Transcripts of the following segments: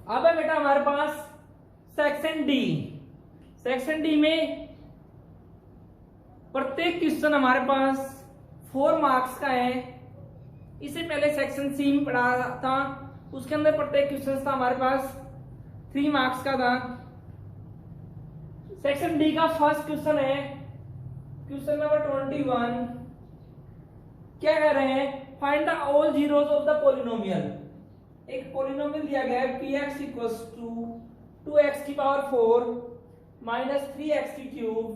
अब है बेटा हमारे पास सेक्शन डी। सेक्शन डी में प्रत्येक क्वेश्चन हमारे पास 4 मार्क्स का है। इससे पहले सेक्शन सी में पढ़ा था, उसके अंदर प्रत्येक क्वेश्चन था हमारे पास 3 मार्क्स का था। सेक्शन डी का फर्स्ट क्वेश्चन है क्वेश्चन नंबर 21। क्या कह रहे हैं? Find the all zeros of the polynomial. एक पॉलिनोमियल दिया गया है px इक्वल्स टू 2x की पावर 4 माइनस 3x की क्यूब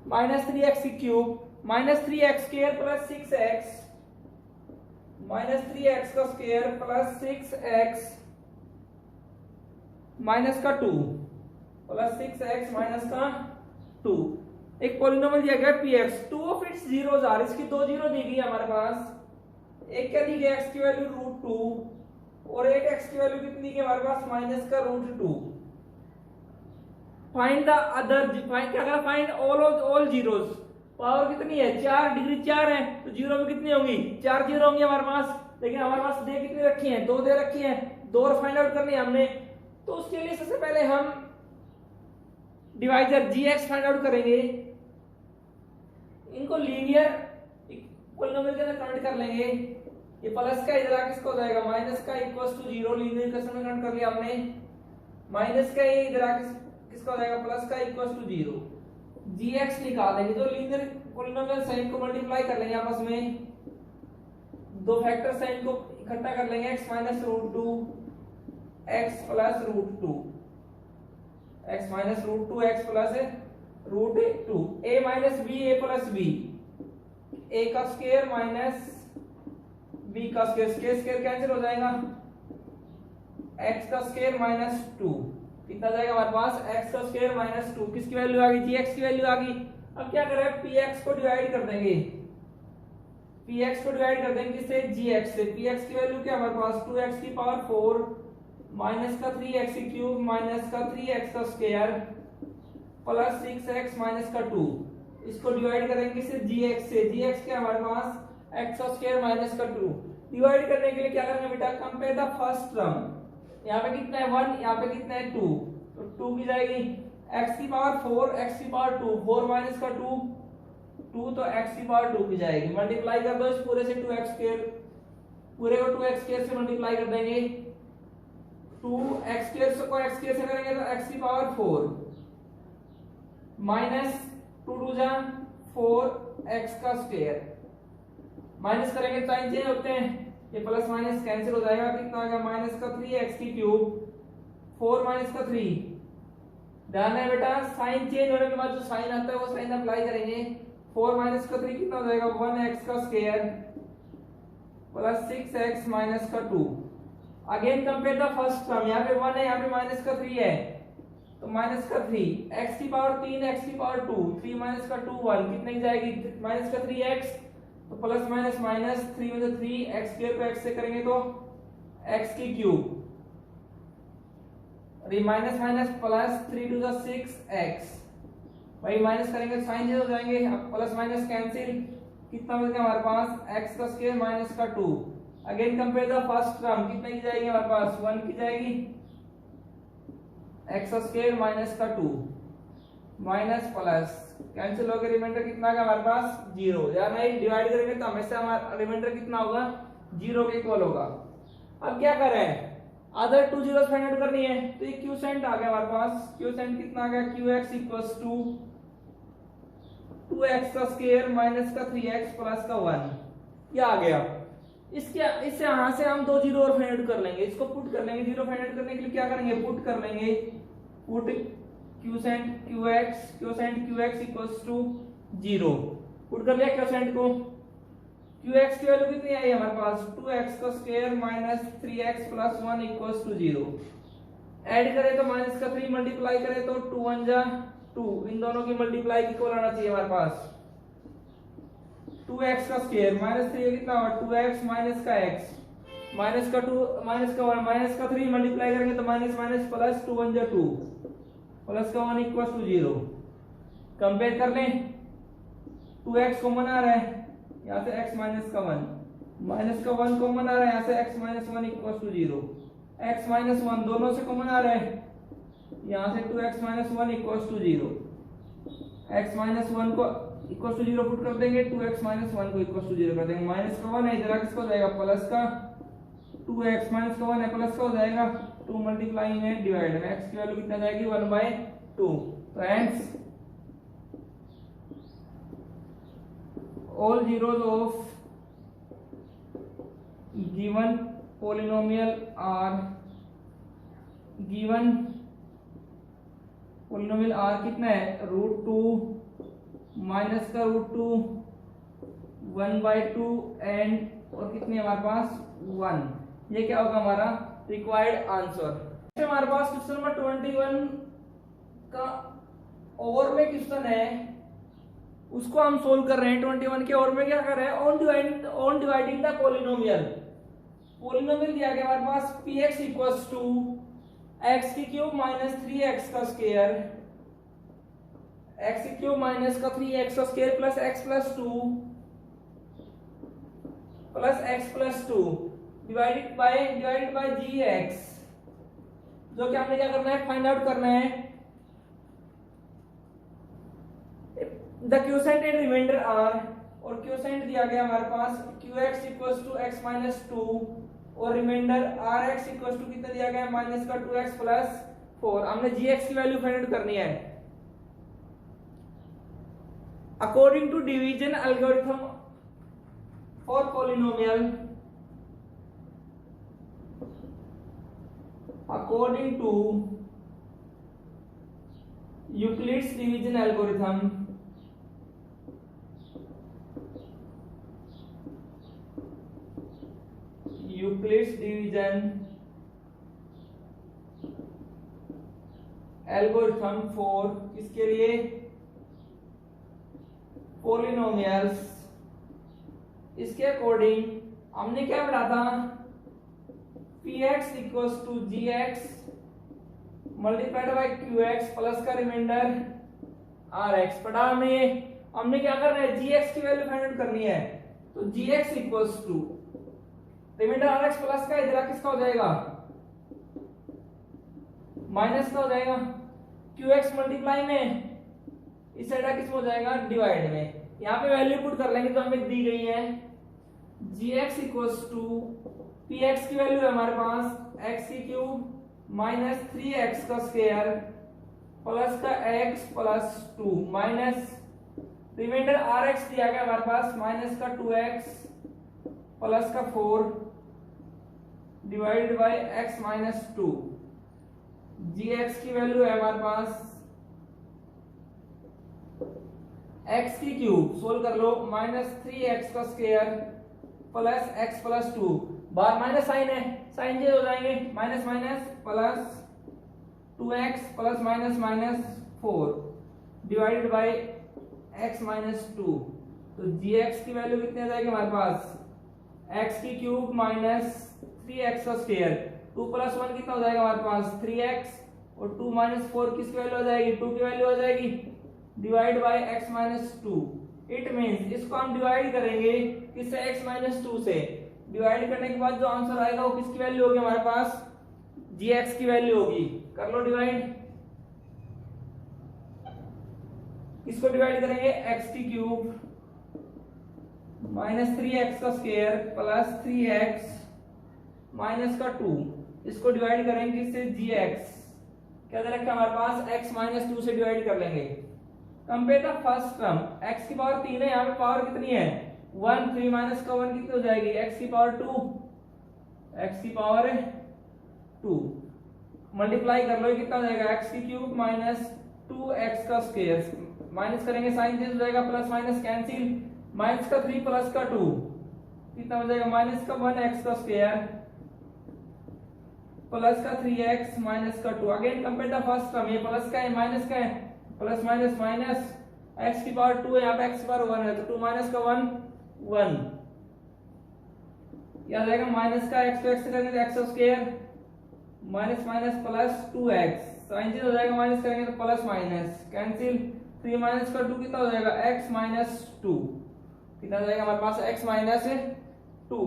माइनस 3x की cube minus 3x square plus 6x minus 3x का स्क्वायर प्लस 6x माइनस का 2 प्लस 6x माइनस का 2। एक पॉलिनोमियल दिया गया px, 2 of its zeros are, इसकी 2 जीरो दी गई हमारे पास। एक क्या दी गई x की वैल्यू √2 और एक x की वैल्यू कितनी की हमारे पास माइनस का √2। फाइंड द अदर, क्या करा? Find all zeros. पावर कितनी है? 4, डिग्री 4 है तो जीरो में कितनी होंगी? 4 जीरो होंगी हमारे पास। लेकिन हमारे पास दे कितनी रखी है? 2 दे रखी है, 2 और फाइंड आउट करनी है हमने। तो उसके लिए सबसे पहले हम डिवाइजर gx फाइंड आउट करेंगे। इनको लीनियर पॉलिनोमियल के अंदर कन्वर्ट कर लेंगे। ये प्लस का इधर आके किसका हो जाएगा? माइनस का इक्वल्स टू 0। लीनियर इक्वेशन में कन्वर्ट कर लिया हमने। माइनस का इधर आके किसका हो जाएगा? प्लस का इक्वल्स टू 0। gx निकालेंगे तो लीनियर पॉलिनोमियल साइन को मल्टीप्लाई कर लेंगे आपस में। दो फैक्टर साइन को इकट्ठा कर लेंगे, x minus √2 x plus √2 x minus √2 x plus √2 a minus b a plus b a का स्क्वायर माइनस b का स्क्वायर, स्क्वायर कैंसिल हो जाएगा। x का स्क्वायर माइनस 2 कितना जाएगा हमारे पास? x का स्क्वायर माइनस 2। किसकी वैल्यू आ गई? gx की वैल्यू आ गई। अब क्या करें? px को डिवाइड कर देंगे। px को डिवाइड कर देंगे किससे? gx से। px की वैल्यू क्या हमारे पास? 2x की पावर 4 माइनस का 3x की क्यूब माइनस का 3x का स्क्वायर प्लस 6x माइनस का 2। इसको डिवाइड करेंगे किससे? gx से। gx क्या हमारे पास? x का स्क्वायर माइनस का 2। डिवाइड करने के लिए क्या करेंगे बेटा? Compare the first term. यहाँ पे कितना है? 1, यहाँ पे कितना है? 2। तो 2 की जाएगी x की पावर 4 x की पावर 2 4 माइनस का 2 2 तो x की पावर 2 की जाएगी। मल्टीप्लाई कर दो इस पूरे से 2x स्क्वायर, पूरे को 2x स्क्वायर से मल्टीप्लाई कर देंगे। 2x स्क्वायर को x स्क्वायर से करेंगे तो x की पावर 4 माइनस 2 2 जा 4x का स्क्वायर। माइनस करेंगे तो साइन चेंज होते हैं, ये प्लस माइनस कैंसिल हो जाएगा। कितना आ गया? माइनस का 3x की क्यूब 4 माइनस का 3। ध्यान है बेटा, साइन चेंज होने के बाद जो साइन आता है वो साइन अप्लाई करेंगे। 4 माइनस का 3 कितना हो जाएगा? 1x का स्क्वायर प्लस 6x माइनस का 2। Again compare the first term. यहाँ पे 1 है, यहाँ पे माइनस का 3 है तो माइनस का 3 x की पावर 3 x की पावर 2 3 माइनस का 2 1 कितने की जाएगी? माइनस का 3x तो प्लस माइनस माइनस 3 में 3 x स्क्वायर को x से करेंगे तो x की cube minus minus plus 3 two 6x। भाई माइनस करेंगे तो साइन चेंज हो जाएंगे। अब प्लस माइनस कैंसिल, कितना बच गया हमारे पास? x का स्क्वायर माइनस का 2। Again compare the first term. कितने की जाएगी हमारे पास? 1 की जाएगी। x का स्क्वायर माइनस का 2 माइनस प्लस कैंसिल होकर रिमाइंडर कितना का हमारे पास? 0। या नहीं, डिवाइड करेंगे तो हमेशा हमारा रिमाइंडर कितना होगा? 0 के इक्वल होगा। अब क्या कर रहे हैं? अदर 2 जीरोस फाइंड आउट करनी है तो ये क्यूसेंट आ गया हमारे पास। क्यूसेंट कितना आ गया? qx इक्वल्स टू 2x का स्क्वायर माइनस का 3x प्लस का 1। ये आ गया। इससे यहां से हम 2 जीरो और फाइंड आउट कर लेंगे। इसको पुट कर लेंगे। जीरो फाइंड आउट करने के लिए क्या करेंगे? पुट कर लेंगे। Put quotient qx equals to 0। Put कर लिया क्यूसेंट को। qx की वैल्यू कितनी आई हमारे पास? 2x का square minus 3x plus 1 equals to 0। Add करें तो माइनस का 3 मल्टीप्लाई करें तो 2 1 जा 2। इन दोनों की मल्टीप्लाई इक्वल आना चाहिए हमारे पास। 2x का स्क्वायर माइनस 3 कितना हुआ? 2x माइनस का x माइनस का 2 माइनस का 1 माइनस का 3 मल्टीप्लाई करेंगे तो माइनस माइनस प्लस 2 1 जा 2 प्लस का 1 इक्वल्स टू 0। कंपेयर कर लें। 2x कॉमन आ रहा है, यहाँ से x माइनस का 1 माइनस का 1 कॉमन आ रहा है, यहाँ से x minus 1 equals to 0। x minus one दोनों से कॉमन आ रहा है, यहाँ से 2x minus one equal to zero, x minus one को इक्वल टू जीरो पुट कर देंगे, 2x माइनस वन को इक्वल टू जीरो कर देंगे, माइनस का वन है इधर किसको हो जाएगा प्लस का, 2x माइनस का वन है प्लस का हो जाएगा, 2 मल्टीप्लाई में डिवाइड में x की वैल्यू कितना जाएगी 1/2। तो hence all zeros of given polynomial कितना है √2 माइनस का √2 1/2 एंड और कितने हमारे पास 1। ये क्या होगा हमारा रिक्वायर्ड आंसर। हमारे पास क्वेश्चन नंबर 21 का ओवर में क्वेश्चन है, उसको हम सोल्व कर रहे हैं। 21 के ओवर में क्या कर रहे हैं, ऑन डिवाइडिंग द पॉलिनोमियल दिया गया हमारे पास px इक्वल्स टू x की क्यूब माइनस 3x का स्क्वायर, x की क्यूब माइनस का 3x का square plus x plus 2 divided by gx, जो कि हमने क्या करना है फाइंड आउट करना है the quotient and remainder are, और क्वोशिएंट दिया गया हमारे पास qx equals to x minus 2 और रिमाइंडर rx इक्वल्स टू कितना दिया गया है माइनस का 2x प्लस 4। हमने gx की वैल्यू फाइंड आउट करनी है according to division algorithm for polynomial, according to Euclid's division algorithm, for किसके लिए पॉलिनोमियल्स, इसके अकॉर्डिंग हमने क्या पढ़ा था px equals to gx multiplied by qx plus का रिमाइंडर rx पढ़ा हमने क्या करना है gx की वैल्यू फाइंड आउट करनी है। तो gx equals to remainder rx plus का इधर किसका हो जाएगा माइनस का हो जाएगा, qx मल्टीप्लाई में इस साइड किस हो जाएगा डिवाइड में, यहाँ पे वैल्यू पुट कर लेंगे जो हमें दी गई है gx इक्वल्स टू px की वैल्यू है हमारे पास x की क्यूब माइनस 3x का स्क्वायर प्लस का x plus 2 minus remainder rx दिया गया हमारे पास माइनस का 2x प्लस का 4 divided by x minus 2। gx की वैल्यू है हमारे पास x की क्यूब सोल्व कर लो माइनस 3x का स्क्वायर प्लस x प्लस 2, बार माइनस साइन है साइन चेंज हो जाएंगे minus minus plus 2x plus minus minus 4 divided by x minus 2। तो gx की वैल्यू कितनी आ जाएगी हमारे पास x की क्यूब माइनस 3x का स्क्वायर 2 प्लस 1 कितना हो जाएगा हमारे पास 3x और 2 माइनस 4 किसकी वैल्यू आ जाएगी 2 की वैल्यू आ जाएगी divide by x minus 2। It means इसको हम डिवाइड करेंगे किससे x माइनस 2 से, डिवाइड करने के बाद जो आंसर आएगा वो किसकी वैल्यू होगी हमारे पास gx की वैल्यू होगी। कर लो डिवाइड, इसको डिवाइड करेंगे x की क्यूब माइनस 3x का स्क्वायर प्लस 3x माइनस का 2, इसको डिवाइड करेंगे इससे gx क्या दे रखा है हमारे पास x माइनस 2 से डिवाइड कर लेंगे। Compare the first term x की पावर 3 है, यहाँ पे पावर कितनी है 1, 3 माइनस का 1 कितनी हो जाएगी x की पावर 2, x की पावर 2 मल्टीप्लाई कर लो कितना हो जाएगा x की क्यूब माइनस 2x का स्क्वायर माइनस करेंगे साइन चेंज हो जाएगा प्लस माइनस कैंसिल माइनस का 3 प्लस का 2 कितना हो जाएगा माइनस का 1x का स्क्वायर प्लस का 3x माइनस का 2। Again compare the first term, ये प्लस का है माइनस का है प्लस माइनस माइनस x की पावर 2 है यहाँ पे x की पावर 1 है तो 2 माइनस का 1 1 यह आ जाएगा माइनस का x तो x से करेंगे तो x square minus minus plus 2x sign change हो जाएगा माइनस करेंगे तो प्लस माइनस कैंसिल 3 माइनस का 2 कितना हो जाएगा x माइनस 2 कितना हो जाएगा हमारे पास x माइनस 2।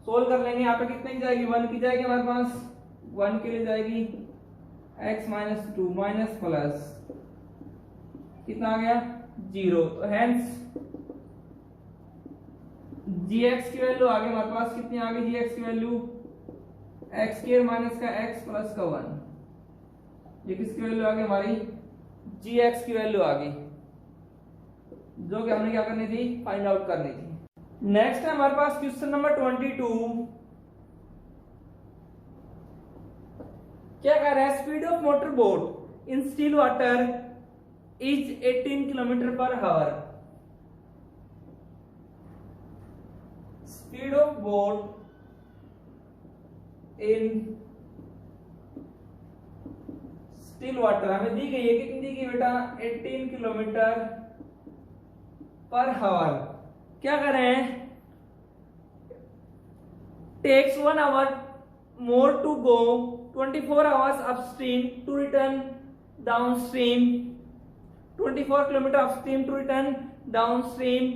सोल्व कर लेंगे यहाँ पे कितने की जाएगी 1 की जाएगी हमारे पास 1 के लिए जाएगी x माइनस 2 माइनस प्लस कितना आ गया 0। तो हेंस gx की वैल्यू आगे हमारे पास कितनी आ गई, gx की वैल्यू x स्क्वायर माइनस का x प्लस का 1। ये किसकी वैल्यू आ गई हमारी gx की वैल्यू आ गई, जो कि हमने क्या करनी थी, फाइंड आउट करनी थी। नेक्स्ट है हमारे पास क्वेश्चन नंबर 22। क्या कह रहा है, speed of motor boat in still water is 18 kilometre per our. Speed of boat in still water हमें दी गई है, कितनी दी गई बेटा 18 किलोमीटर पर आवर। क्या कर रहे हैं, takes 1 hour more to go 24 hours upstream to return downstream, 24 kilometer upstream to return downstream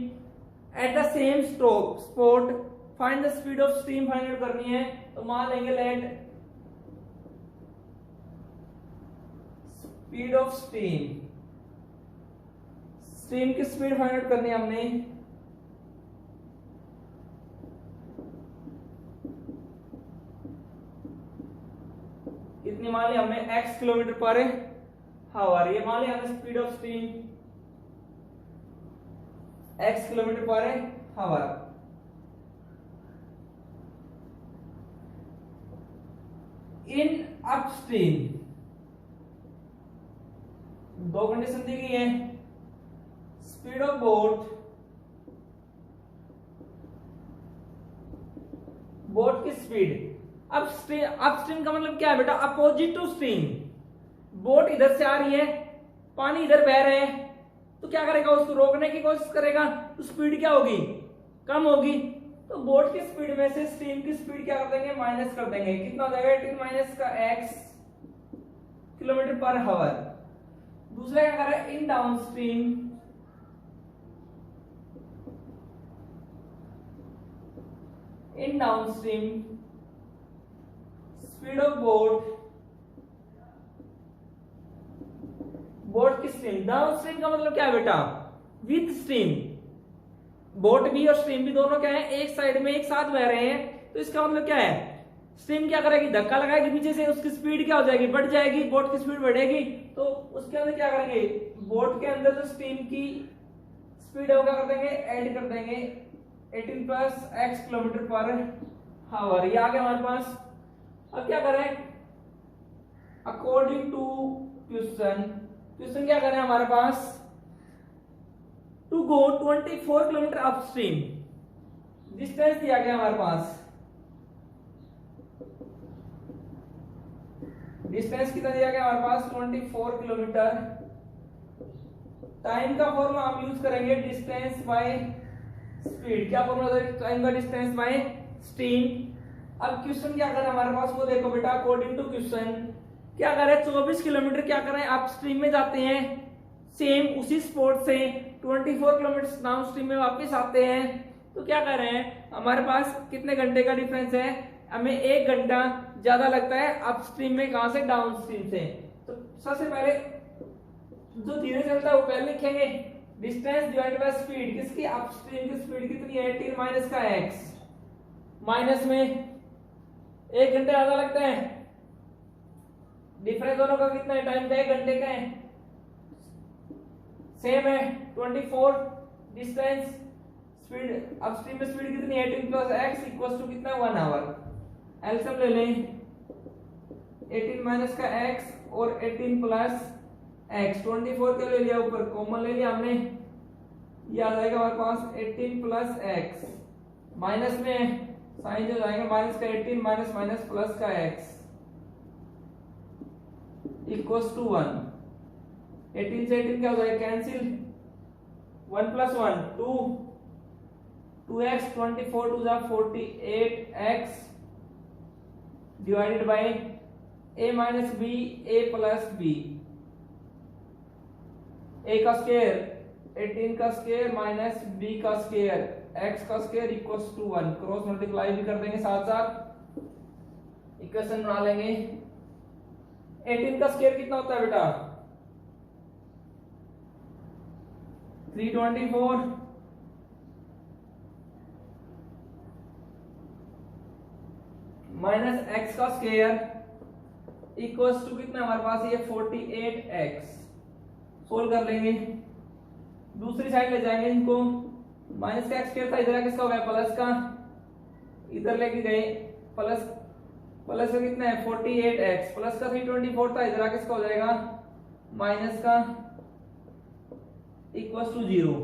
at the same spot। find the speed of stream find out करनी है। तो मान लेंगे let speed of stream, stream की speed find out करनी है हमने। कितनी मान ली हमने x किलोमीटर पर आवर, ये मान ली हमने speed of stream x kilometre per our. In upstream दो कंडीशन दी गई है, स्पीड ऑफ बोट, बोट की स्पीड अपस्ट्रीम का मतलब क्या है बेटा, अपोजिट टू स्ट्रीम। बोट इधर से आ रही है, पानी इधर बह रहे हैं, तो क्या करेगा, उसको रोकने की कोशिश करेगा, तो स्पीड क्या होगी, कम होगी। तो बोट की स्पीड में से स्ट्रीम की स्पीड क्या कर देंगे, माइनस कर देंगे। कितना हो जाएगा 18 माइनस का x किलोमीटर पर आवर। दूसरा क्या कर रहा है, इन downstream, in downstream speed of boat, boat की स्ट्रीम। डाउनस्ट्रीम का मतलब क्या है बेटा, विद स्ट्रीम। बोट भी और स्ट्रीम भी दोनों क्या है, एक साइड में एक साथ बह रहे हैं। तो इसका मतलब क्या है, स्ट्रीम क्या करेगी, धक्का लगाएगी पीछे से, उसकी स्पीड क्या हो जाएगी, बढ़ जाएगी, बोट की स्पीड बढ़ेगी। तो उसके अंदर क्या करेंगे, बोट के अंदर जो स्ट्रीम की स्पीड है वो क्या कर देंगे, ऐड कर देंगे 18 plus x kilometre per our. ये आ गया हमारे पास। अब क्या करें, अकॉर्डिंग टू क्वेश्चन, क्वेश्चन क्या करें हमारे पास, to go 24 kilometre upstream, distance दिया गया हमारे पास, डिस्टेंस कितना दिया गया हमारे पास 24 किलोमीटर। टाइम का फॉर्मूला हम यूज करेंगे डिस्टेंस बाय स्पीड। क्या फॉर्मूला है टाइम का, डिस्टेंस बाय स्ट्रीम। अब क्वेश्चन क्या करें हमारे पास, वो देखो बेटा, अकॉर्डिंग टू क्वेश्चन क्या करें, 24 किलोमीटर क्या करें, अपस्ट्रीम में जाते हैं, सेम उसी स्पॉट से 24 किलोमीटर डाउनस्ट्रीम में वापस आते हैं। तो क्या कर रहे हैं, हमारे पास कितने घंटे का डिफरेंस है, हमें 1 घंटा ज्यादा लगता है अपस्ट्रीम में, कहां से, डाउनस्ट्रीम से। तो सबसे पहले जो धीरे चलता है वो पहले लिखेंगे, डिस्टेंस डिवाइडेड बाय स्पीड। किसकी, अपस्ट्रीम की स्पीड कितनी है 18 माइनस का x, माइनस में 1 घंटे ज्यादा लगता है, डिफरेंस दोनों का कितना है, टाइम का 1 घंटे का है, सेम है 24। डिस्टेंस स्पीड अपस्ट्रीम में स्पीड कितनी है 18 प्लस x इक्वल्स टू कितना 1 आवर। एलसीएम ले लें, 18 माइनस का x और 18 प्लस x, 24 के ले लिया, ऊपर कॉमन ले लिया हमने, ये आ जाएगा हमारे पास 18 प्लस x, माइनस में साइन जो जाएगा माइनस का 18 माइनस माइनस प्लस का x इक्वल्स टू 1। 18 से 18 क्या हो जाएगा, कैंसिल, 1 प्लस 1 2, 2x, 24 टू जा 48x divided by a minus b, a plus b, a का स्क्वायर 18 का स्क्वायर माइनस b का स्क्वायर, x का square equals to 1। Cross multiply भी कर देंगे साथ साथ, इक्वेशन बना लेंगे। 18 का स्क्वायर कितना होता है बेटा? 324 माइनस एक्स का स्क्वायर इक्वल्स टू कितना हमारे पास ये 48x। सोल्व कर लेंगे, दूसरी साइड ले जाएंगे इनको। माइनस का एक्स स्क्वायर था, इधर किसका हो गया प्लस का, इधर लेके गए प्लस, प्लस का कितना है 48x, प्लस का 324 था, इधर किसका हो जाएगा माइनस का इक्वल्स टू 0।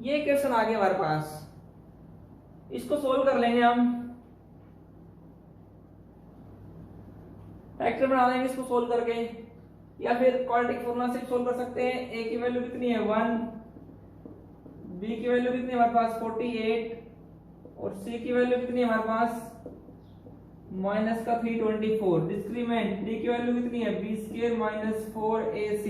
ये क्वेश्चन आ गया हमारे पास, इसको सोल्व कर लेंगे हम। फैक्टर बना लेंगे इसको सोल्व करके, या फिर क्वाड्रेटिक फॉर्मूला से सोल्व कर सकते हैं। a की वैल्यू कितनी है 1, b की वैल्यू कितनी है हमारे पास 48 और c की वैल्यू कितनी है हमारे पास माइनस का 324। डिस्क्रीमेंट d की वैल्यू कितनी है b square minus 4ac,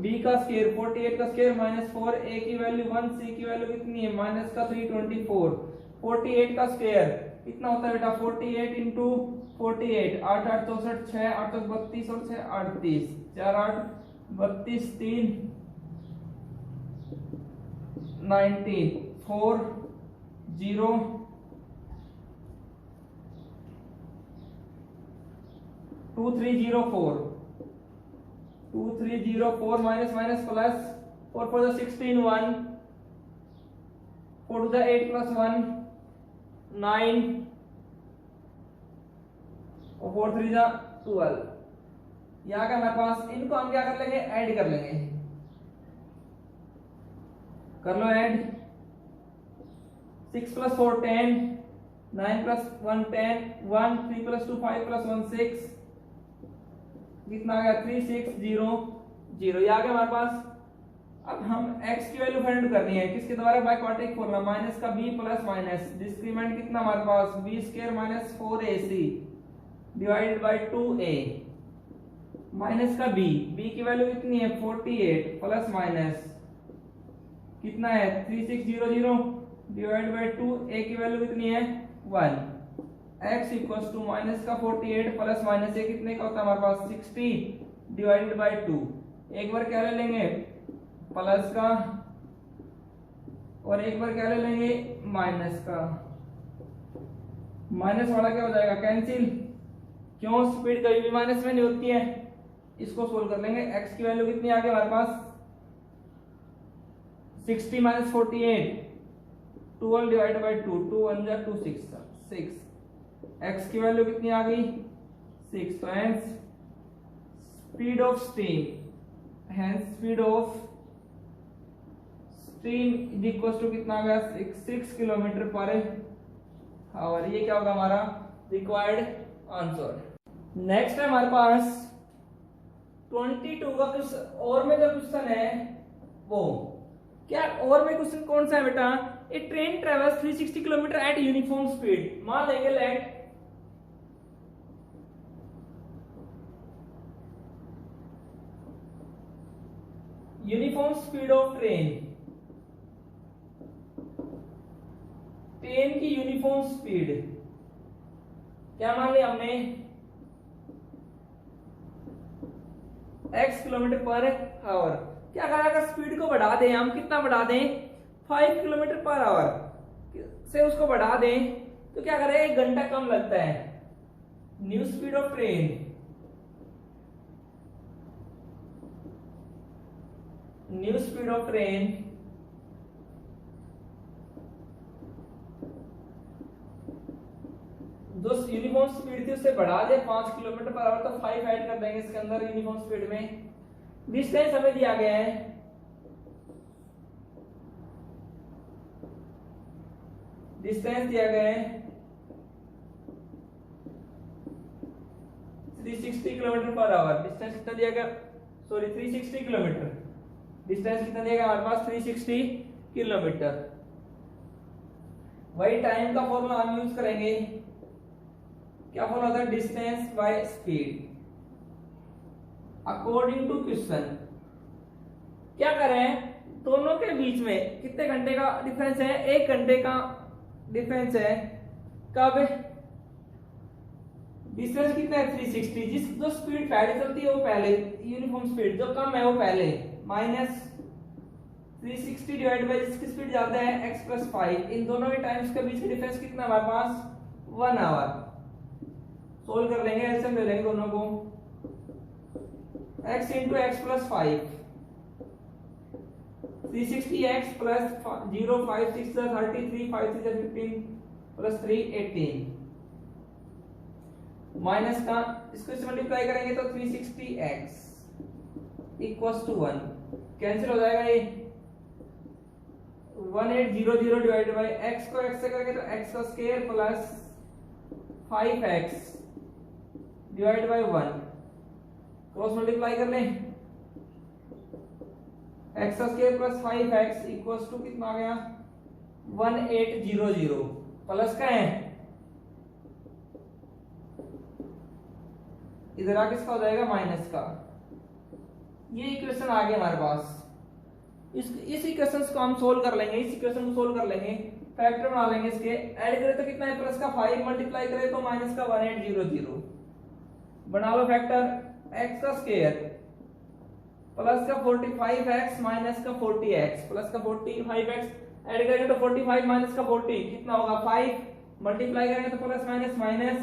b का स्क्वायर 48 का स्क्वायर माइनस 4, a की वैल्यू 1, c की वैल्यू कितनी है माइनस का 324। 48 का स्क्वायर कितना होता है बेटा 48 इंटू 48, 8 8 64, 6 8 32 और 6 38, 4 8 32, 3 19, 4 0 2 3 0 4 2 3 0 4 minus minus plus 4 4 16 1 4 to the 8 plus 1 9 और 4 3 जा 12। यहाँ का हमारे पास, इनको हम क्या कर लेंगे ऐड कर लेंगे, कर लो add. 6 plus 4 10, 9 plus 1 10, 1 3 plus 2 5 plus 1 6, कितना आ गया 3 6 0 0। ये आ गया हमारे पास। अब हम x की वैल्यू फाइंड करनी है, किसके द्वारा बाय क्वाड्रेटिक फॉर्मूला, माइनस का b प्लस माइनस डिस्क्रीमेंट कितना हमारे पास b square minus 4ac divided by 2a minus का b की वैल्यू कितनी है 48 प्लस माइनस कितना है 3600 डिवाइड बाय 2, a की वैल्यू कितनी है 1, x इक्वल्स टू माइनस का 48 प्लस माइनस ये कितने का होता है हमारे पास 60 डिवाइडेड बाय 2। एक बार क्या ले लेंगे प्लस का और एक बार क्या ले लेंगे माइनस का, माइनस वाला क्या हो जाएगा कैंसिल, क्यों स्पीड कभी भी माइनस में नहीं होती है। इसको सोल्व कर लेंगे, x की वैल्यू कितनी आ गई हमारे पास 60 माइनस 48 12 डिवाइडेड बाय 2, 2 1 जा 2 6, x की वैल्यू कितनी आ गई 6। तो hence speed of steam, hence speed of steam is equal to कितना आ गया 6 किलोमीटर पर आवर। ये क्या होगा हमारा रिक्वायर्ड आंसर। नेक्स्ट है हमारे पास 22 का क्वेश्चन, और में जो क्वेश्चन है वो क्या, और में क्वेश्चन कौन सा है बेटा, a train travels 360 kilometre at uniform speed. मान लेंगे let uniform speed of train, train की यूनिफॉर्म स्पीड क्या मान लिया हमने x किलोमीटर पर आवर। क्या करा, अगर स्पीड को बढ़ा दें हम, कितना बढ़ा दें 5 किलोमीटर पर आवर से उसको बढ़ा दें तो क्या करें 1 घंटा कम लगता है। New speed of train, new speed of train जो यूनिफॉर्म स्पीड थी उससे बढ़ा दे 5 किलोमीटर पर आवर, तो 5 ऐड कर देंगे इसके अंदर यूनिफॉर्म स्पीड में। डिस्टेंस हमें दिया गया है, डिस्टेंस दिया गया है 360 किलोमीटर पर आवर। डिस्टेंस कितना दिया गया, सॉरी 360 किलोमीटर, डिस्टेंस कितना दिया गया हमारे पास 360 किलोमीटर। वही टाइम का फॉर्मूला हम यूज करेंगे, क्या फॉर्मूला होता है distance by speed according to question. क्या करें, दोनों के बीच में कितने घंटे का डिफरेंस है, 1 घंटे का डिफरेंस है। कब, डिस्टेंस कितना है 360, जिस जो स्पीड पहले चलती है वो पहले, यूनिफॉर्म स्पीड जो कम है वो पहले, माइनस 360 डिवाइड बाय जिसकी स्पीड ज्यादा है x प्लस 5, इन दोनों के टाइम्स के बीच का डिफरेंस कितना है हमारे पास 1 आवर। सोल्व कर लेंगे, एलसीएम ले लेंगे दोनों को, x into x plus 5, 360x plus 0 5 6 33 5 3 15 plus 3 18, minus का इसको इससे मल्टीप्लाई करेंगे तो 360x इक्वल्स टू 1, कैंसिल हो जाएगा ये 1800 डिवाइडेड बाय x को x से करेंगे तो x का square plus 5x divide by 1, cross multiply कर लें, x का square plus 5x equals to कितना आ गया 1800, प्लस का है इधर आके इसका हो जाएगा माइनस का। ये इक्वेशन आ गया हमारे पास, इस इक्वेशन को हम सोल्व कर लेंगे, इस इक्वेशन को सोल्व कर लेंगे, फैक्टर बना लेंगे, इसके ऐड करें तो कितना है प्लस का 5 मल्टीप्लाई करें तो माइनस का 1800, बना लो फैक्टर, x का स्क्वायर प्लस का 45x माइनस का 40x प्लस का 45x ऐड करेंगे तो 45 माइनस का 40 कितना होगा 5, मल्टीप्लाई करेंगे तो प्लस माइनस माइनस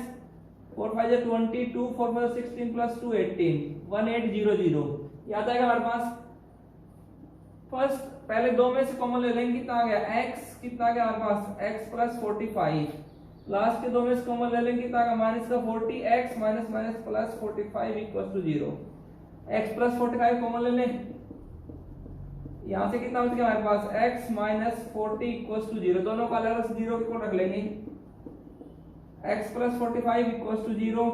4 5 22 4 5 16 प्लस 2 18, 1800 याद आएगा हमारे पास। फर्स्ट पहले दो में से कॉमन ले लेंगे, कितना आ गया x, कितना आ गया हमारे पास x प्लस 45, लास्ट के दो में से कॉमन ले लेंगे, कितना आ गया माइनस का 40x minus minus plus 45 equals to 0, x plus 45 common ले लें, यहां से कितना बच गया हमारे पास x माइनस 40 इक्वल्स टू 0, दोनों का अलग अलग 0 को रख लेंगे, x प्लस 45 इक्वल्स टू 0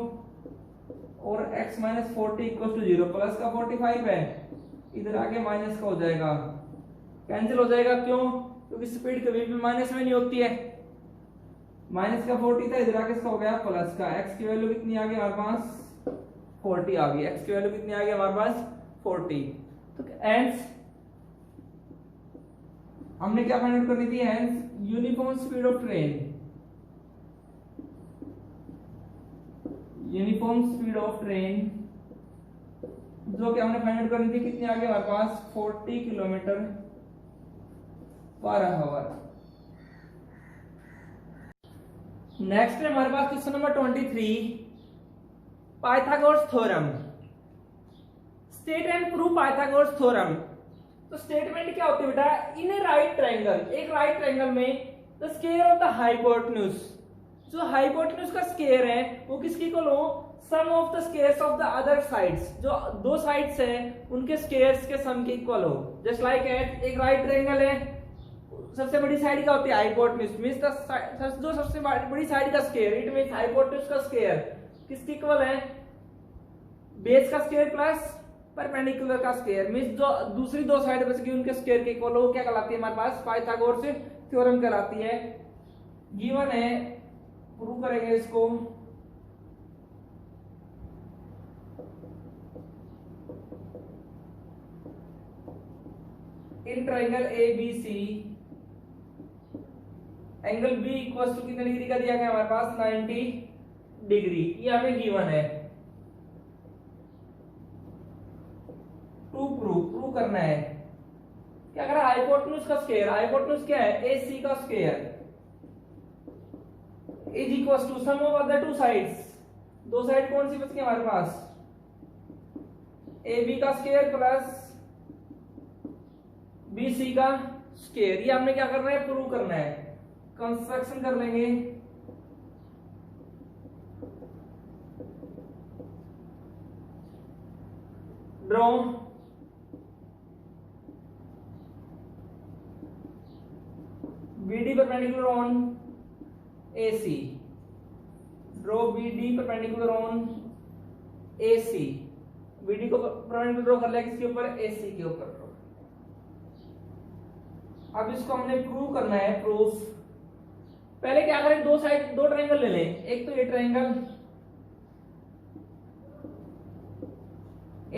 और x minus 40 equals to 0, plus का 45 है इधर आके माइनस का हो जाएगा, कैंसिल हो जाएगा, क्यों, क्योंकि स्पीड कभी भी माइनस में नहीं होती है, माइनस का 40 था इधर आके इसका हो गया प्लस का, x की वैल्यू कितनी आ गई हमारे पास 40 आ गई, x की वैल्यू कितनी आ गई हमारे पास 40। तो एंस हमने क्या फाइंड आउट करनी थी, ans uniform speed of train, uniform speed of train जो कि हमने फाइंड आउट करनी थी, कितनी आ गई हमारे पास 40 किलोमीटर पर आवर। नेक्स्ट है हमारे पास question number 23, Pythagoras theorem, state and prove Pythagoras theorem. तो स्टेटमेंट क्या होती है बेटा, इन ए राइट ट्रायंगल, एक राइट ट्रायंगल में the square of the hypotenuse, जो हाइपोटेन्यूज का स्क्वायर है वो किसकी इक्वल हो, sum of the squares of the other sides, जो दो साइड्स हैं उनके स्क्वायर्स के सम के इक्वल हो। जस्ट लाइक एक राइट ट्रायंगल है, सबसे बड़ी साइड क्या होती है हाइपोटेन्यूज, मींस जो सबसे बड़ी साइड का स्क्वायर, इट मींस हाइपोटेन्यूज का स्क्वायर किसके इक्वल है, बेस का स्क्वायर प्लस परपेंडिकुलर का स्क्वायर, मींस जो दूसरी दो साइड बच गई उनके स्क्वायर के इक्वल हो, क्या कहलाती है हमारे पास पाइथागोरस थ्योरम कहलाती है। गिवन है, प्रूव करेंगे इसको, in triangle ABC angle B equals to कितने डिग्री का दिया गया हमारे पास 90 डिग्री, ये हमें गिवन है। प्रूव करना है, क्या करा, हाइपोटेन्यूज का स्क्वायर, हाइपोटेन्यूज क्या है AC का square is equals to sum of other two sides, दो साइड कौन सी बच गई हमारे पास, AB का स्क्वायर प्लस BC का स्क्वायर। ये हमने क्या करना है, प्रूव करना है, कंस्ट्रक्शन कर लेंगे, draw BD perpendicular on AC, draw BD perpendicular on AC, BD को परपेंडिकुलर ड्रॉ कर लिया किसके ऊपर, AC के ऊपर। अब इसको हमने प्रूव करना है, प्रूफ। पहले क्या करें, दो साइड दो ट्रायंगल ले लें, एक तो ये ट्रायंगल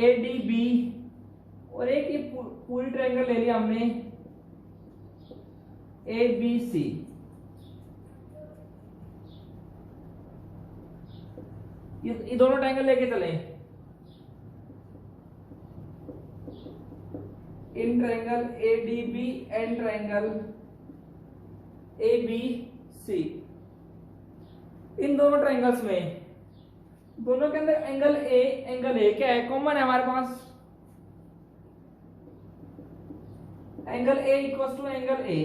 ADB और एक ये पूरी ट्रायंगल ले लिया हमने ABC। ये दोनों ट्रायंगल लेके चले, in triangle ADB and triangle ABC। इन दोनों ट्रायंगल्स में दोनों के अंदर एंगल A क्या है, कॉमन है हमारे पास। Angle A equal to angle A,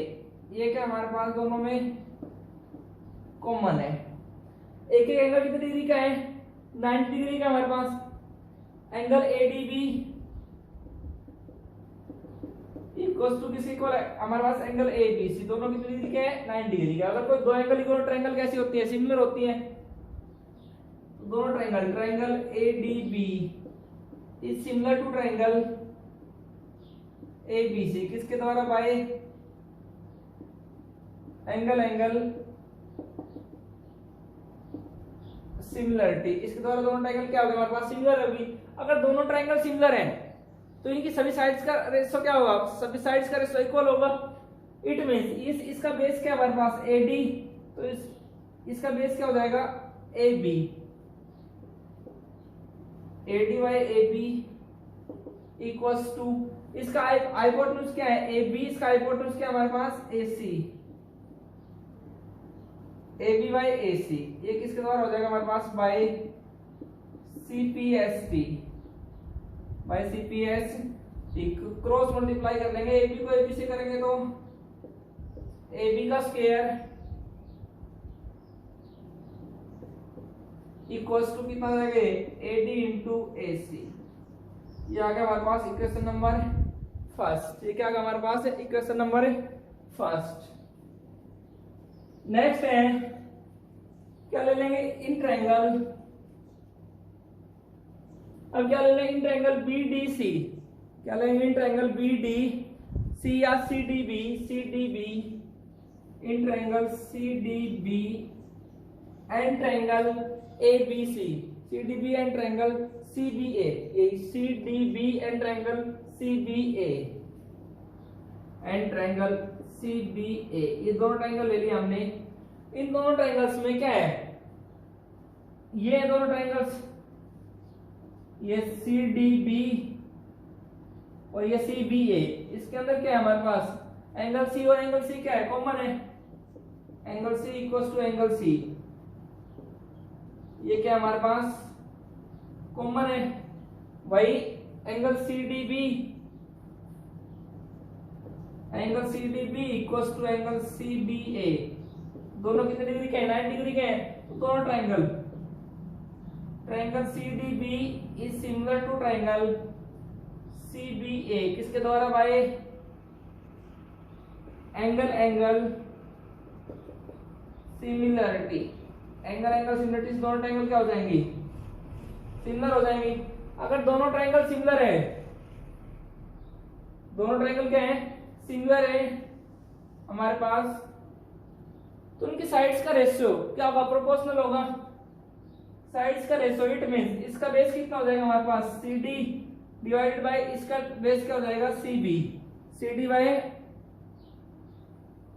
ये क्या हमारे पास दोनों में कॉमन है। एक एक एंगल कितने डिग्री का है, 90 डिग्री का हमारे पास। एंगल ADB इक्वल टू किसी इक्वल है हमारे पास एंगल ABC, दोनों कितने डिग्री के हैं, 90 डिग्री का। अगर कोई दो एंगल इक्वल ट्रायंगल कैसी होती है, सिमिलर होती है। तो दोनों triangle ADB is similar to triangle ABC, किसके द्वारा, बाय एंगल सिमिलरिटी। इसके द्वारा दोनों ट्रायंगल क्या होगा, हमारे पास सिमिलर होगी। अगर दोनों ट्रायंगल सिमिलर हैं तो इनकी सभी साइड्स का रेशियो क्या होगा, सभी साइड्स का रेशियो इक्वल होगा। इट मींस इसका बेस क्या है हमारे पास, AD, तो इसका बेस क्या हो जाएगा, AB। AD by AB equals to, इसका हाइपोटेन्यूज क्या है, AB, इसका हाइपोटेन्यूज क्या है हमारे पास, AC। AB बाय AC ये किसके द्वारा हो जाएगा हमारे पास, by CPST, by CPST। Cross multiply कर लेंगे, AB को AB से करेंगे तो AB का स्क्वायर इक्वल्स टू कितना हो जाएगा, AD इंटू AC। ये आ गया हमारे पास इक्वेशन नंबर फर्स्ट। ये क्या आ गया हमारे पास, इक्वेशन नंबर फर्स्ट। नेक्स्ट है, क्या ले लेंगे, इन ट्रायंगल। अब क्या ले लेंगे, इन ट्रायंगल BDC। क्या लेंगे, इन ट्रायंगल BDC या CDB, in triangle CDB and triangle ABC, CDB and triangle CBA, ये CDB and triangle CBA and triangle CBA, ये दोनों ट्रायंगल ले लिए हमने। इन दोनों ट्रायंगल्स में क्या है, ये दोनों ट्रायंगल्स, ये CDB और ये CBA, इसके अंदर क्या है हमारे पास, एंगल C और एंगल C क्या है, कॉमन है। Angle C equals to angle C, ये क्या हमारे पास कॉमन है। वही angle CDB equals to angle CBA, दोनों कितने डिग्री के हैं, 90 डिग्री के हैं। तो दोनों triangle CDB is similar to triangle CBA, किसके द्वारा, by angle similarity. Angle similarity, दोनों ट्रायंगल क्या हो जाएंगी, सिमिलर हो जाएंगी। अगर दोनों ट्रायंगल सिमिलर है, दोनों ट्रायंगल क्या है, सिमिलर है हमारे पास, तो उनकी साइड्स का रेशियो क्या होगा, प्रोपोर्शनल होगा। साइड्स का रेशियो, इट मींस इसका बेस कितना हो जाएगा हमारे पास, CD डिवाइडेड बाय इसका बेस क्या हो जाएगा, CB। CD by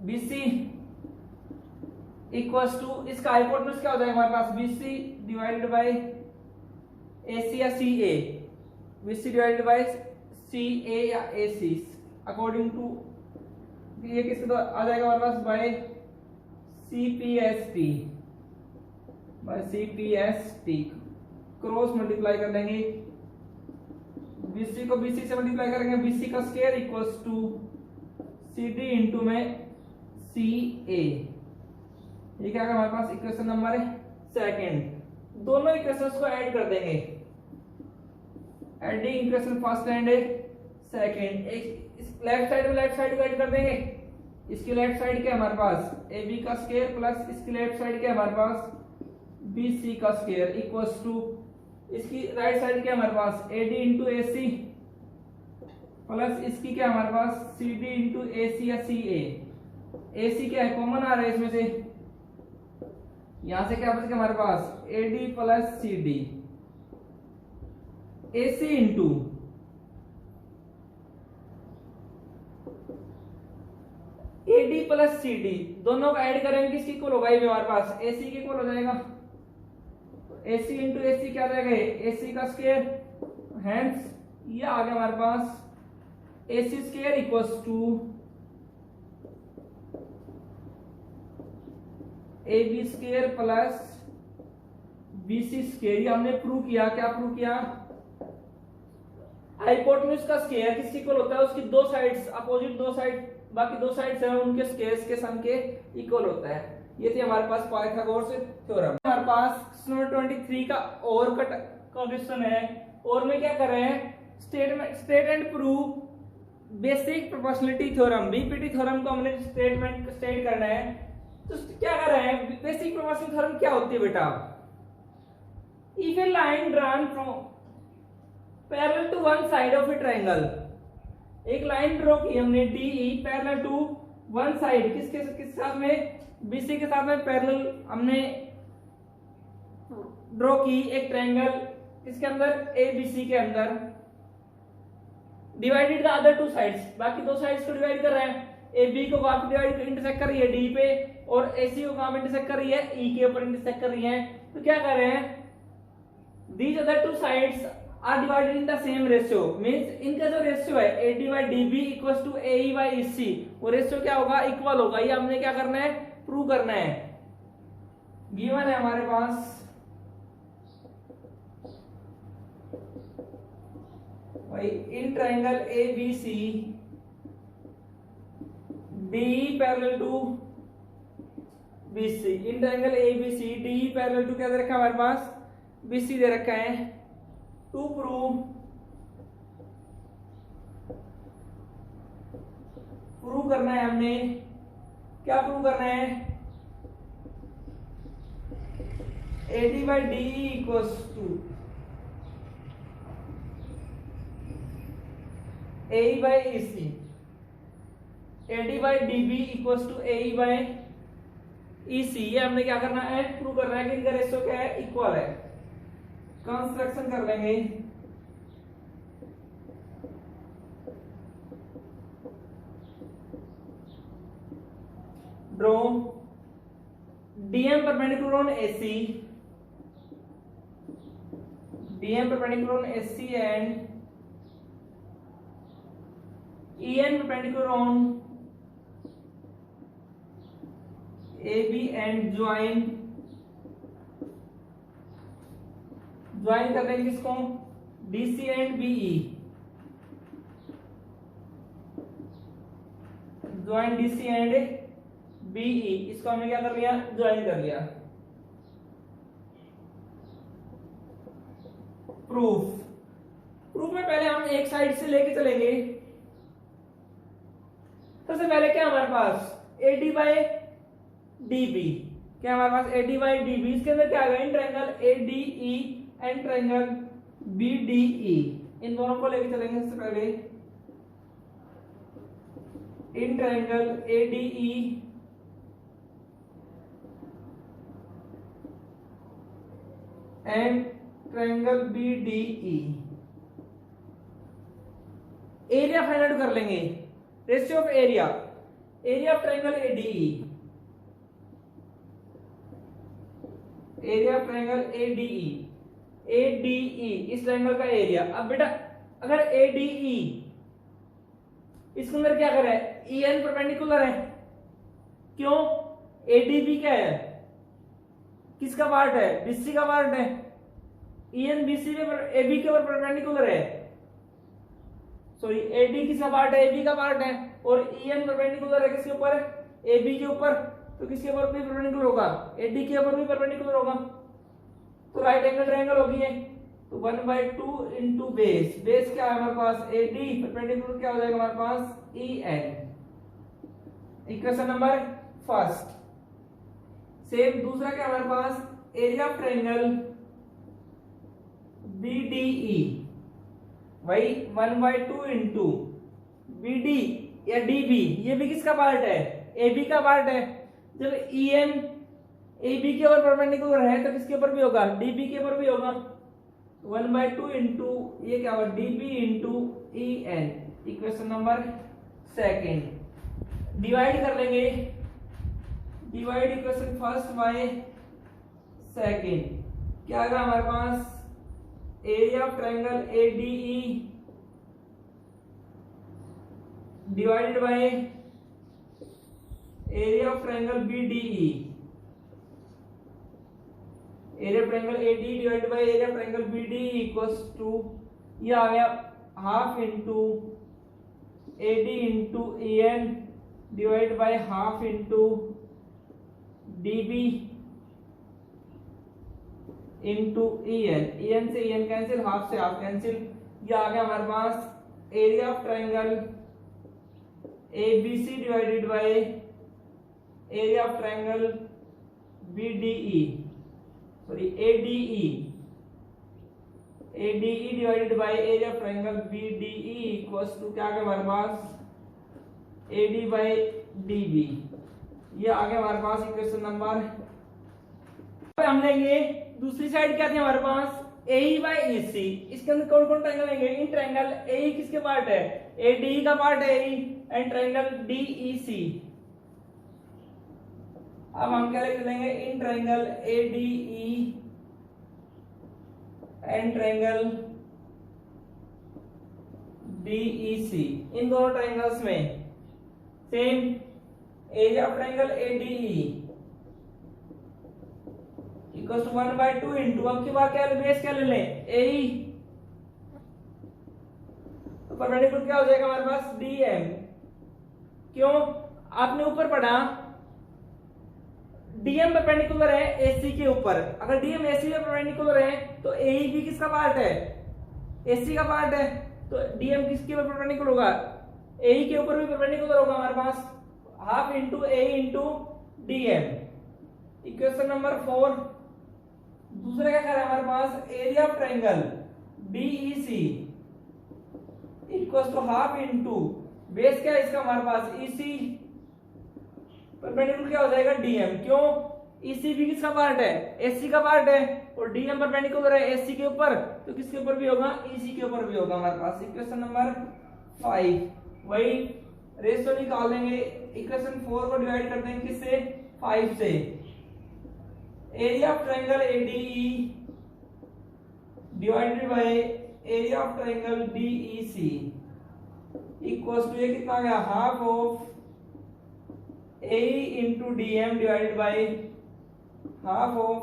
BC equals to, इसका हाइपोटेन्यूज क्या हो जाएगा हमारे पास, BC डिवाइडेड बाय AC या CA, BC divided by CA या AC अकॉर्डिंग टू, ये किसके द्वारा आ जाएगा हमारे पास, बाय CPST। क्रॉस मल्टीप्लाई कर देंगे, BC को BC से मल्टीप्लाई करेंगे, BC का square equals to CD into में CA। ये क्या हमारे पास इक्वेशन नंबर सेकंड। दोनों इक्वेशंस को ऐड कर देंगे, adding equation first and second. एक इस लेफ्ट साइड को ऐड कर देंगे। इसकी लेफ्ट साइड क्या है हमारे पास, AB का स्क्वायर प्लस इसकी लेफ्ट साइड क्या है हमारे पास, BC का स्क्वायर इक्वल्स टू, इसकी राइट साइड क्या है हमारे पास, AD इंटू AC प्लस इसकी क्या है हमारे पास, CD इंटू AC या CA। AC क्या है, कॉमन आ रहा है इसमें से, यहां से क्या बचेगा हमारे पास, AD plus CD, AC into AD plus CD, दोनों को ऐड करेंगे किसकी इक्वल होगा, ये हमारे पास AC की इक्वल हो जाएगा। तो AC इंटू AC क्या आ जाएगा, AC का स्क्वायर, हेंस ये आ गया हमारे पास AC square equals to AB square plus BC square. ये हमने प्रूव किया, क्या प्रूव किया, हाइपोटेन्यूज का स्क्वायर किसके इक्वल होता है, उसकी दो साइड्स अपोजिट दो साइड, बाकी दो साइड्स हैं उनके स्क्वायर्स के सम के इक्वल होता है। ये थी हमारे पास पाइथागोरस थ्योरम। हमारे पास नंबर 23 का और का क्वेश्चन है, और में क्या कर रहे हैं, state and prove basic proportionality theorem, BPT theorem को हमने स्टेट करना है। तो क्या कर रहे हैं, बेसिक प्रोपोर्शनल थ्योरम क्या होती है बेटा, if a line drawn from parallel to one side of a triangle, एक लाइन ड्रॉ की हमने DE parallel to one side, किसके साथ में, BC के साथ में पैरेलल हमने ड्रॉ की एक ट्रायंगल, इसके अंदर ABC के अंदर, divided the other two sides, बाकी दो साइड्स को डिवाइड कर रहे हैं, AB को वहां पे डिवाइड इंटरसेक्ट कर रही है D पे, और AC को वहां पे इंटरसेक्ट कर रही है E के ऊपर इंटरसेक्ट कर रही है। तो क्या कर रहे हैं, these other two sides are divided in the same ratio, means इनका जो रेशियो है AD by DB equals to AE by EC, वो रेशियो क्या होगा, इक्वल होगा। ये हमने क्या करना है, प्रूव करना है। गिवन है हमारे पास भाई in triangle ABC DE parallel to BC, in triangle ABC DE parallel to क्या दे रखा है हमारे पास, BC दे रखा है। टू प्रूव करना है हमने, क्या प्रूव करना है, AD by DE equals to AE by EC, AD by DB equals to AE by EC। ये हमने क्या करना है, प्रूव करना है कि इनका रेशियो क्या है, इक्वल है। कंस्ट्रक्शन कर लेंगे, draw DM perpendicular on AC, DM perpendicular on AC and EN perpendicular on AB and join कर देंगे किसको, DC and BE, join DC and BE, इसको हमने क्या कर लिया, ज्वाइन कर लिया। प्रूफ में पहले हम एक साइड से लेके चलेंगे। सबसे पहले क्या हमारे पास, AD by DB, क्या हमारे पास AD by DB, इसके अंदर क्या आ गया, इन triangle ADE and triangle BDE, इन दोनों को लेके चलेंगे। सबसे पहले इन triangle ADE and triangle BDE, area find out कर लेंगे, ratio of area of triangle ADE, area of triangle ADE इस ट्रायंगल का एरिया। अब बेटा अगर ADE इसके अंदर क्या कर रहा है, EN परपेंडिकुलर है, क्यों, ADB क्या है, किसका पार्ट है, BC का पार्ट है, EN BC पे AB के ऊपर परपेंडिकुलर है, सॉरी AD किसका पार्ट है, AB का पार्ट है, और EN परपेंडिकुलर है किसके ऊपर, AB के ऊपर, तो किसके ऊपर भी परपेंडिकुलर होगा, AD के ऊपर भी परपेंडिकुलर होगा, तो राइट एंगल ट्रायंगल होगी ये। तो 1/2 इंटू बेस, बेस क्या है हमारे पास, AD, परपेंडिकुलर क्या हो जाएगा हमारे पास, EN। Equation number first. Same दूसरा क्या हमारे पास, एरिया ऑफ ट्रायंगल BDE, वही 1/2 इंटू BD या DB, ये भी किसका पार्ट है, AB का पार्ट है। जब EN AB के ऊपर परपेंडिकुलर है तो किसके ऊपर भी होगा, DB के ऊपर भी होगा। 1/2 इंटू ये क्या होगा, DB into EN। Equation number second. Divide कर लेंगे, divide equation first by second. क्या आएगा हमारे पास area of triangle ADE divided by area of triangle BDE, area of triangle AD divided by area of triangle BDE equals to, ये आ गया half into AD into N divide by half into DB into N, N से N cancel, half से half cancel, ये आ गया हमारे पास area of triangle ABC divided by area of triangle BDE, sorry ADE, ADE divided by area of triangle BDE equals to क्या आ गया हमारे पास एडी बाय डीबी, ये आ गया हमारे पास इक्वेशन नंबर। हम लेंगे दूसरी साइड, क्या थी हमारे पास AE बाय EC, इसके अंदर कौन कौन ट्रायंगल लेंगे, इन ट्रायंगल AE किसके पार्ट है, ADE का पार्ट है AE, एंड ट्रायंगल DEC। अब हम क्या लेंगे, in triangle ADE and triangle DEC, इन दोनों ट्रायंगल्स में same area of triangle ADE equals to 1/2 into, अब की बात क्या बेस क्या ले लें AE, तो परपेंडिकुलर क्या हो जाएगा हमारे पास DM, क्यों आपने ऊपर पढ़ा DM परपेंडिकुलर है AC के ऊपर, अगर DM AC में परपेंडिकुलर है तो AE भी किसका पार्ट है, AC का पार्ट है, तो DM किसके ऊपर परपेंडिकुलर होगा, AE के ऊपर भी परपेंडिकुलर होगा हमारे पास, half into AE into DM। Equation number 4, दूसरा क्या कर हमारे पास area of triangle DEC equals to half into base क्या है इसका हमारे पास EC, परपेंडिकुलर क्या हो जाएगा DM, क्यों EC भी किसका पार्ट है, AC का पार्ट है, और DM परपेंडिकुलर है AC के ऊपर, तो किसके ऊपर भी होगा, EC के ऊपर भी होगा हमारे पास। इक्वेशन नंबर 5, वही रेशियो निकाल लेंगे, इक्वेशन 4 को डिवाइड करते हैं किससे, 5 से, area of triangle ADE divided by area of triangle DEC equals to, ये कितना आ गया, half of AE into DM divided by half of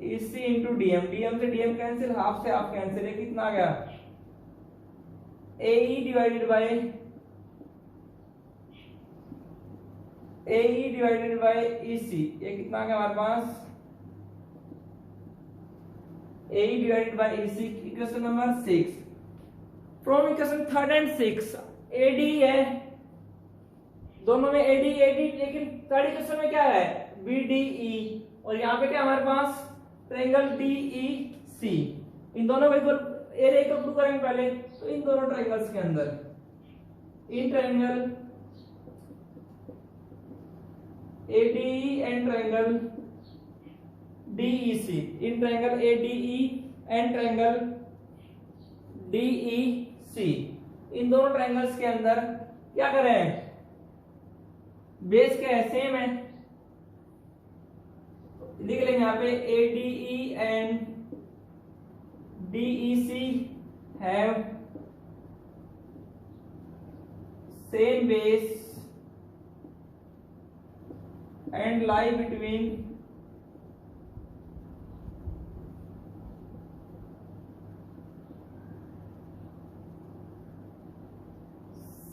EC into DM, DM से DM कैंसिल, हाफ से हाफ कैंसिल, ये कितना आ गया AE divided by AE divided by EC, ये कितना आ गया हमारे पास AE divided by EC। Equation number 6, from equation 3 and 6 AD है, दोनों में AD, लेकिन थर्ड इक्वेशन में क्या है BDE, और यहाँ पे क्या हमारे पास ट्रायंगल DEC, इन दोनों को इक्वल एरिया को प्रूव करेंगे पहले, तो इन दोनों ट्रायंगल्स के अंदर इन triangle ADE and triangle DEC, in triangle ADE and triangle DEC, इन दोनों ट्रायंगल्स के अंदर क्या करें, बेस क्या है, सेम है, लिख लेंगे यहाँ पे ADE and DEC have same base and lie between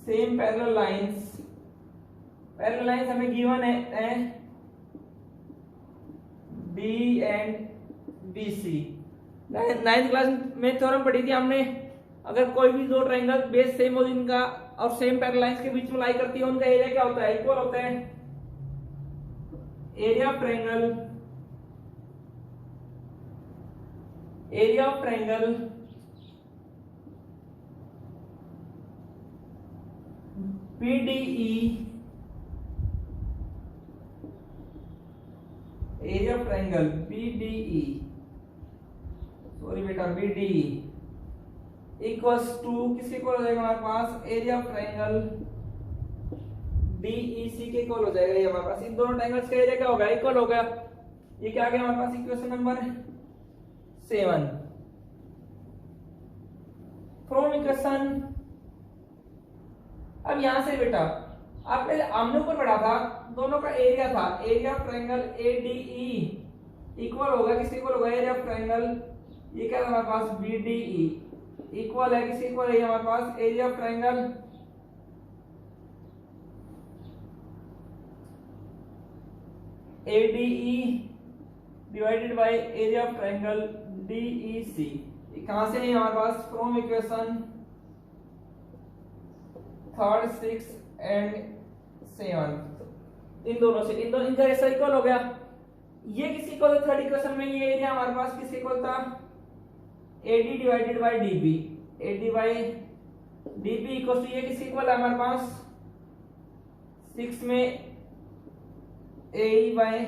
same parallel lines, parallel lines हमें गिवन है B and BC। 9th class में थ्योरम पढ़ी थी हमने, अगर कोई भी दो ट्रायंगल बेस सेम हो जिनका और सेम पैरेलल लाइंस के बीच में लाई करती है, उनका एरिया क्या होता है, इक्वल होता है। Area of triangle PDE, area of triangle BDE, sorry बेटा BDE इक्वल्स टू किसके इक्वल हो जाएगा हमारे पास, एरिया ऑफ ट्रायंगल DEC के इक्वल हो जाएगा। ये हमारे पास इन दोनों ट्रायंगल्स का एरिया क्या होगा, इक्वल होगा। ये क्या आ गया हमारे पास इक्वेशन नंबर 7। फ्रॉम इक्वेशन, अब यहां से बेटा आपने हमने ऊपर पढ़ा था दोनों का एरिया था, area of triangle ADE equal होगा किसके इक्वल होगा, एरिया ऑफ ट्रायंगल, ये क्या था हमारे पास बीडीई इक्वल है किसके इक्वल है हमारे पास, area of triangle ADE divided by area of triangle DEC। कहां से है हमारे पास, फ्रॉम इक्वेशन 3, 6 एंड 7, इन दोनों से, इन दोनों इनका ऐसा इक्वल हो गया। ये किसी इक्वल थर्ड इक्वेशन में ये एरिया हमारे पास किसके इक्वल था, AD divided by DB, AD by DB equal to ये किसके इक्वल है हमारे पास 6 में AE बाय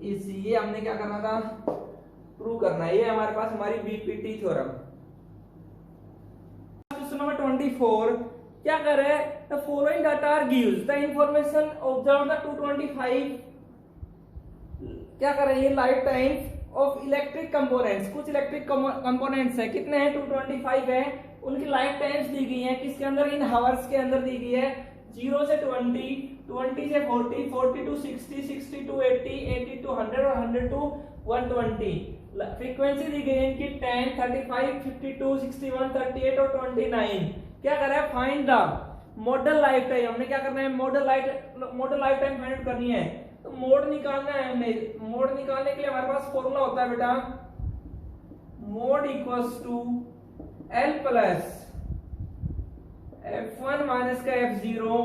EC। ये हमने क्या करना था, प्रूव करना है, ये हमारे पास हमारी BPT थ्योरम। क्वेश्चन नंबर 24 क्या कर रहे हैं, the following data are gives the information observe the 225 क्या कर रहे हैं, ये life time of electric components, कुछ इलेक्ट्रिक कंपोनेंट्स है, कितने हैं 225 है, उनकी लाइफ टाइम्स दी गई है किसके अंदर, इन हावर्स के अंदर दी गई है, 0 से 20, 20 से 40, 40 टू 60, 60 टू 80, 80 टू 100 और 100 टू 120। फ्रीक्वेंसी दी गई है इनकी 10, 35, 52, 61, 38 और 29। क्या कर रहा है, find the model life time, हमने क्या करना है, model life time find out करनी है। तो मोड निकालना है हमने, मोड निकालने के लिए हमारे पास फॉर्मूला होता है बेटा, mode equals to L plus F1 minus का F0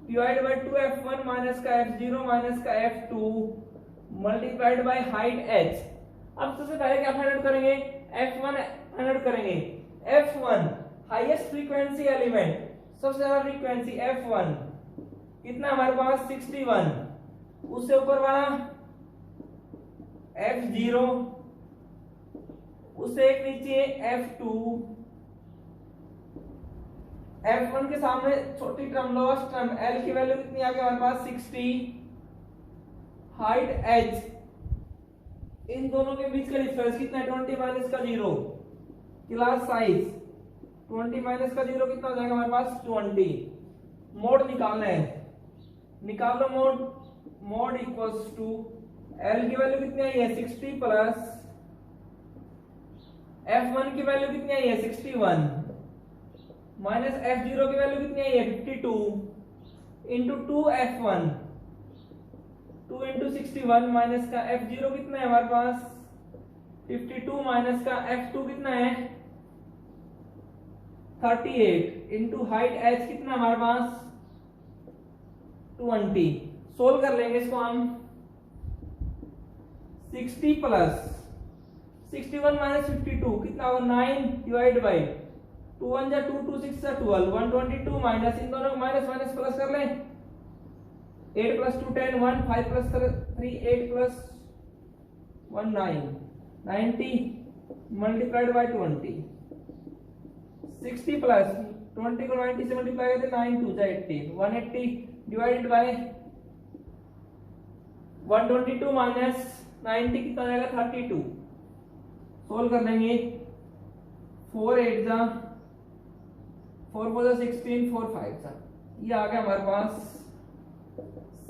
divide by 2F1 minus का F0 माइनस का F2 multiplied by height h। अब सबसे पहले क्या फाइंड आउट करेंगे, F1 फाइंड आउट करेंगे। F1 हाईएस्ट फ्रीक्वेंसी एलिमेंट, सबसे ज्यादा फ्रीक्वेंसी F1 कितना हमारे पास 61, उससे ऊपर वाला F0, उससे एक नीचे F2, F1 के सामने छोटी टर्म लोएस्ट टर्म L की वैल्यू कितनी आ गई हमारे पास 60, हाइट h, इन दोनों के बीच का डिफरेंस कितना है 20 माइनस का 0, क्लास साइज 20 माइनस का 0 कितना हो जाएगा हमारे पास 20। मोड निकालना है, निकाल लो mode, mode equals to L की वैल्यू कितनी आई है 60 प्लस F1 की वैल्यू कितनी आई है 61 माइनस F0 की वैल्यू कितनी आई है 52 इंटू 2F1, 2 इंटू 61 माइनस का F0 कितना है हमारे पास 52 माइनस का F2 कितना है 38 इंटू हाइट h कितना हमारे पास 20। सोल्व कर लेंगे इसको हम, 60 प्लस 61 माइनस 52 कितना होगा 9 डिवाइड बाई 2 1 जा 2 2 6 जा 12 122 माइनस इन दोनों को माइनस माइनस प्लस कर लें 8 plus 2 10 1 5 plus 3 8 plus 1 9 90 multiplied by 20 60 plus 20 को 90 से मल्टीप्लाई करते 9 2 जा 80 180 डिवाइडेड बाय 122 माइनस 90 कितना जाएगा 32। सोल्व कर लेंगे 4 8 जा 4 4 जा 16 4 5 जा, ये आ गया हमारे पास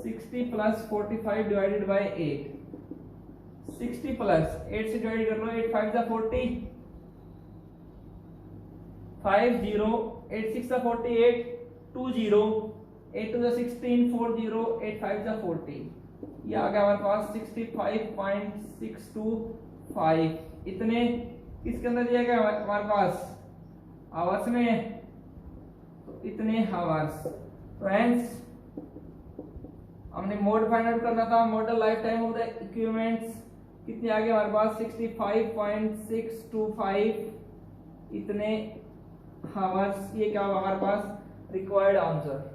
60 प्लस 45 डिवाइडेड बाय 8, 60 प्लस 8 से डिवाइड कर लो 8 5 जा 40 5 0 8 6 जा 48 2 0 8 2 जा 16 4 0 8 5 जा 40, ये आ गया हमारे पास 65.625। इतने किसके अंदर दिया गया हमारे पास आवर्स में, तो इतने आवर्स। तो हेंस हमने मोड फाइंड आउट करना था, model life time of the equipments कितने आ गए हमारे पास 65.625 इतने आवर्स, ये क्या होगा हमारे पास रिक्वायर्ड आंसर।